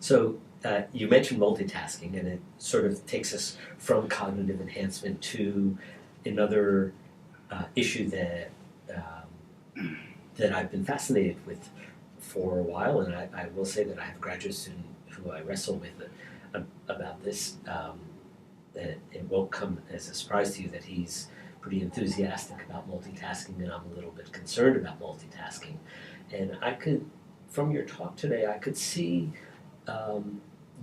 So you mentioned multitasking, and it sort of takes us from cognitive enhancement to another issue that I've been fascinated with for a while, and I will say that I have a graduate student who I wrestle with about this. That it won't come as a surprise to you that he's pretty enthusiastic about multitasking, and I'm a little bit concerned about multitasking. And I could, from your talk today, I could see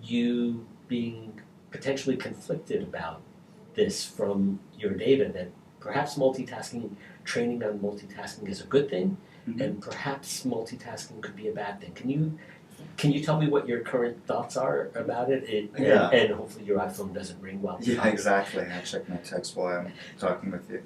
you being potentially conflicted about this from your data, that perhaps training on multitasking is a good thing, and perhaps multitasking could be a bad thing. Can you tell me what your current thoughts are about it? Yeah. And hopefully your iPhone doesn't ring while you're Yeah, exactly. I check my text while I'm talking with you.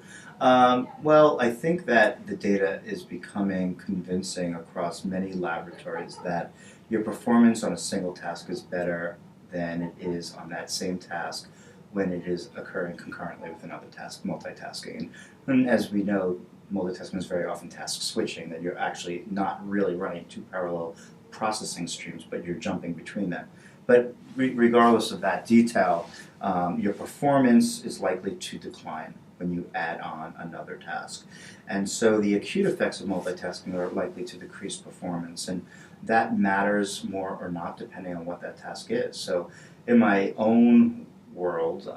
Well, I think that the data is becoming convincing across many laboratories that your performance on a single task is better than it is on that same task when it is occurring concurrently with another task, multitasking. And as we know, multitasking is very often task switching, that you're actually not really running two parallel processing streams, but you're jumping between them. But regardless of that detail, your performance is likely to decline when you add on another task. And so the acute effects of multitasking are likely to decrease performance, and that matters more or not depending on what that task is. So in my own world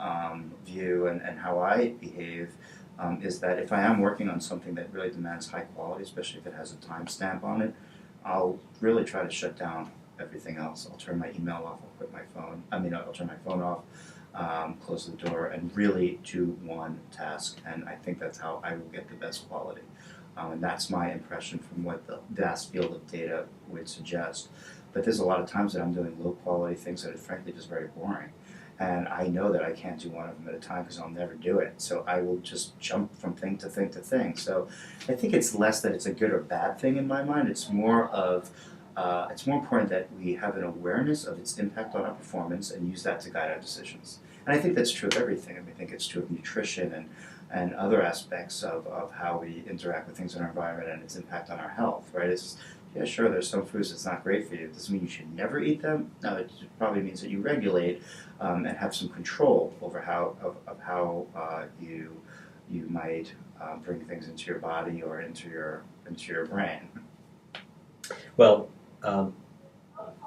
view and how I behave, is that if I am working on something that really demands high quality, especially if it has a timestamp on it, I'll really try to shut down everything else. I'll turn my email off, I'll turn my phone off, close the door, and really do one task. And I think that's how I will get the best quality. And that's my impression from what the vast field of data would suggest. But there's a lot of times that I'm doing low quality things that are frankly just very boring. And I know that I can't do one of them at a time because I'll never do it. So I will just jump from thing to thing to thing. So I think it's less that it's a good or bad thing in my mind. It's more important that we have an awareness of its impact on our performance and use that to guide our decisions. And I think that's true of everything. I think it's true of nutrition and other aspects of how we interact with things in our environment and its impact on our health, right? Yeah, sure, there's some foods that's not great for you. It doesn't mean you should never eat them. No, it probably means that you regulate and have some control over how you might bring things into your body or into your brain. Well,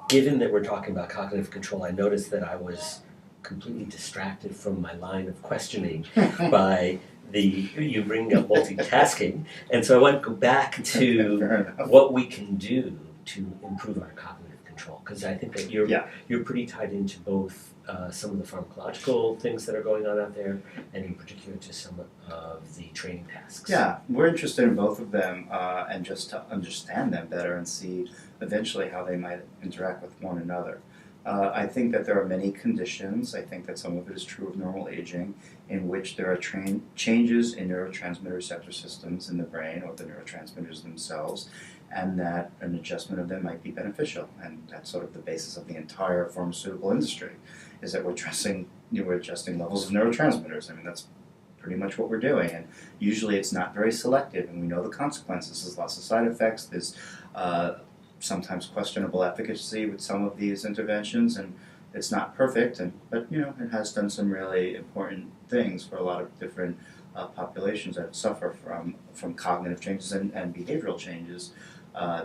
given that we're talking about cognitive control, I noticed that I was completely distracted from my line of questioning by you bringing up multitasking, and so I want to go back to what we can do to improve our cognitive control, because I think that you're pretty tied into both some of the pharmacological things that are going on out there, and in particular to some of the training tasks. Yeah, we're interested in both of them, and just to understand them better and see eventually how they might interact with one another. I think that there are many conditions. I think that some of it is true of normal aging, in which there are changes in neurotransmitter receptor systems in the brain or the neurotransmitters themselves, and that an adjustment of them might be beneficial. And that's sort of the basis of the entire pharmaceutical industry, is that we're adjusting levels of neurotransmitters. I mean, that's pretty much what we're doing. And usually it's not very selective, and we know the consequences. There's lots of side effects. There's sometimes questionable efficacy with some of these interventions, and it's not perfect, but it has done some really important things for a lot of different populations that suffer from cognitive changes and behavioral changes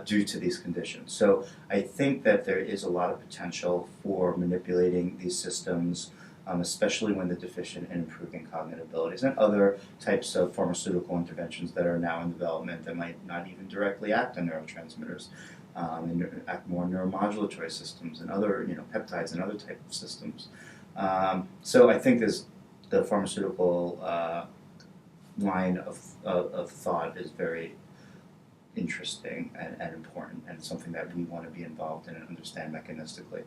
due to these conditions. So I think that there is a lot of potential for manipulating these systems, especially when they're deficient in improving cognitive abilities, and other types of pharmaceutical interventions that are now in development that might not even directly act on neurotransmitters. And act more neuromodulatory systems and other peptides and other type of systems. So I think the pharmaceutical line of thought is very interesting and important, and something that we want to be involved in and understand mechanistically.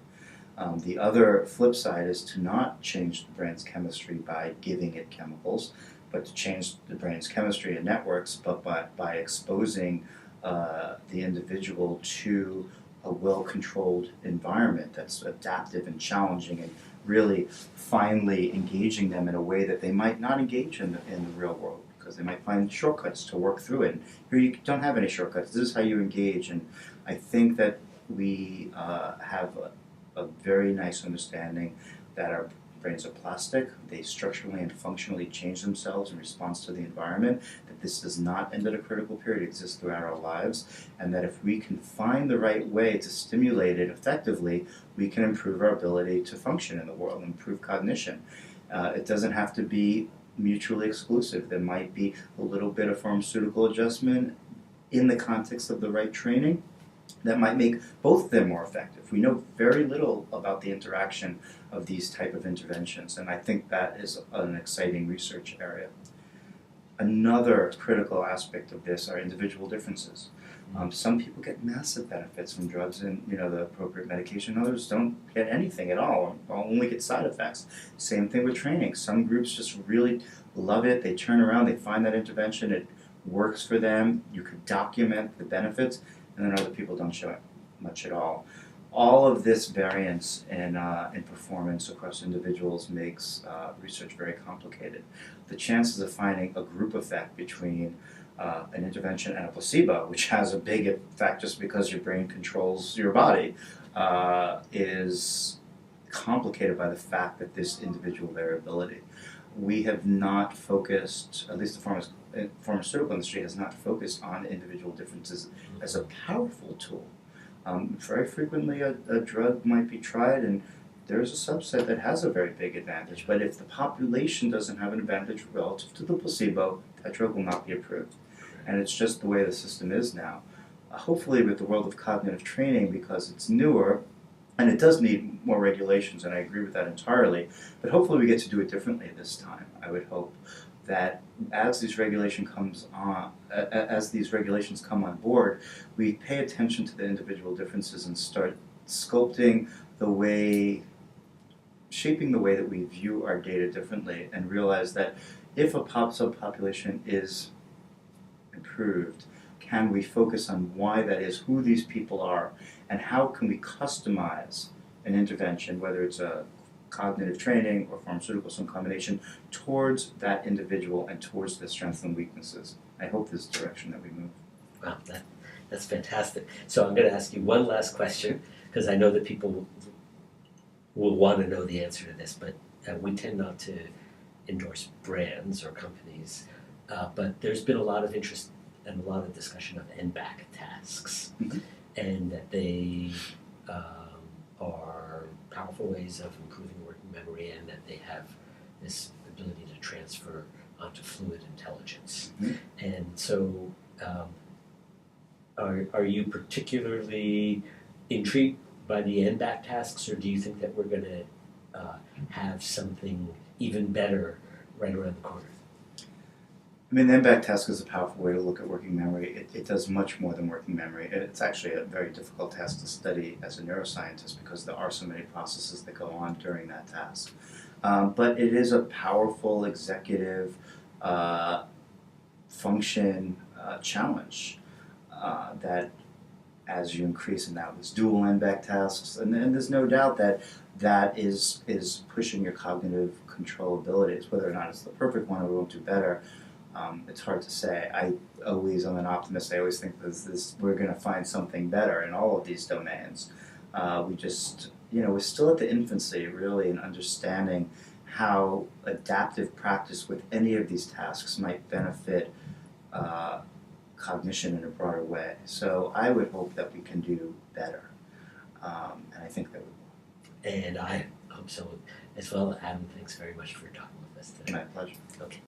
The other flip side is to not change the brain's chemistry by giving it chemicals, but to change the brain's chemistry and networks, but by exposing the individual to a well-controlled environment that's adaptive and challenging, and really finely engaging them in a way that they might not engage in the real world, because they might find shortcuts to work through it. And here you don't have any shortcuts. This is how you engage. And I think that we have a very nice understanding that our brains are plastic, they structurally and functionally change themselves in response to the environment, that this does not end at a critical period, it exists throughout our lives, and that if we can find the right way to stimulate it effectively, we can improve our ability to function in the world, improve cognition. It doesn't have to be mutually exclusive. There might be a little bit of pharmaceutical adjustment in the context of the right training that might make both of them more effective. We know very little about the interaction of these type of interventions, and I think that is an exciting research area. Another critical aspect of this are individual differences. Some people get massive benefits from drugs and the appropriate medication. Others don't get anything at all, or only get side effects. Same thing with training. Some groups just really love it. They turn around, they find that intervention, it works for them. You could document the benefits, and then other people don't show it much at all. All of this variance in performance across individuals makes research very complicated. The chances of finding a group effect between an intervention and a placebo, which has a big effect just because your brain controls your body, is complicated by the fact that this individual variability. We have not focused, at least the pharmaceutical industry has not focused on individual differences as a powerful tool. Very frequently a drug might be tried and there's a subset that has a very big advantage, but if the population doesn't have an advantage relative to the placebo, that drug will not be approved. And it's just the way the system is now. Hopefully with the world of cognitive training, because it's newer, and it does need more regulations, and I agree with that entirely, but hopefully we get to do it differently this time. I would hope that as these regulations come on board, we pay attention to the individual differences and start sculpting the way, shaping the way that we view our data differently, and realize that if a subpopulation is improved, can we focus on why that is, who these people are, and how can we customize an intervention, whether it's a cognitive training or pharmaceutical, some combination, towards that individual and towards their strengths and weaknesses. I hope this is the direction that we move. Wow, that's fantastic. So I'm going to ask you one last question, because I know that people will want to know the answer to this, but we tend not to endorse brands or companies, but there's been a lot of interest and a lot of discussion of end-back tasks, and that they are powerful ways of improving working memory, and that they have this ability to transfer onto fluid intelligence. And so are you particularly intrigued by the end-back tasks, or do you think that we're going to have something even better right around the corner? I mean, the end-back task is a powerful way to look at working memory. It does much more than working memory. It's actually a very difficult task to study as a neuroscientist because there are so many processes that go on during that task. But it is a powerful executive function challenge that as you increase, and now there's dual end-back tasks, and there's no doubt that that is pushing your cognitive control abilities. Whether or not it's the perfect one or we won't do better, it's hard to say. I'm an optimist. I always think we're going to find something better in all of these domains. We're still at the infancy, really, in understanding how adaptive practice with any of these tasks might benefit cognition in a broader way. So I would hope that we can do better, and I think that we will. And I hope so as well. Adam, thanks very much for talking with us today. My pleasure. Okay.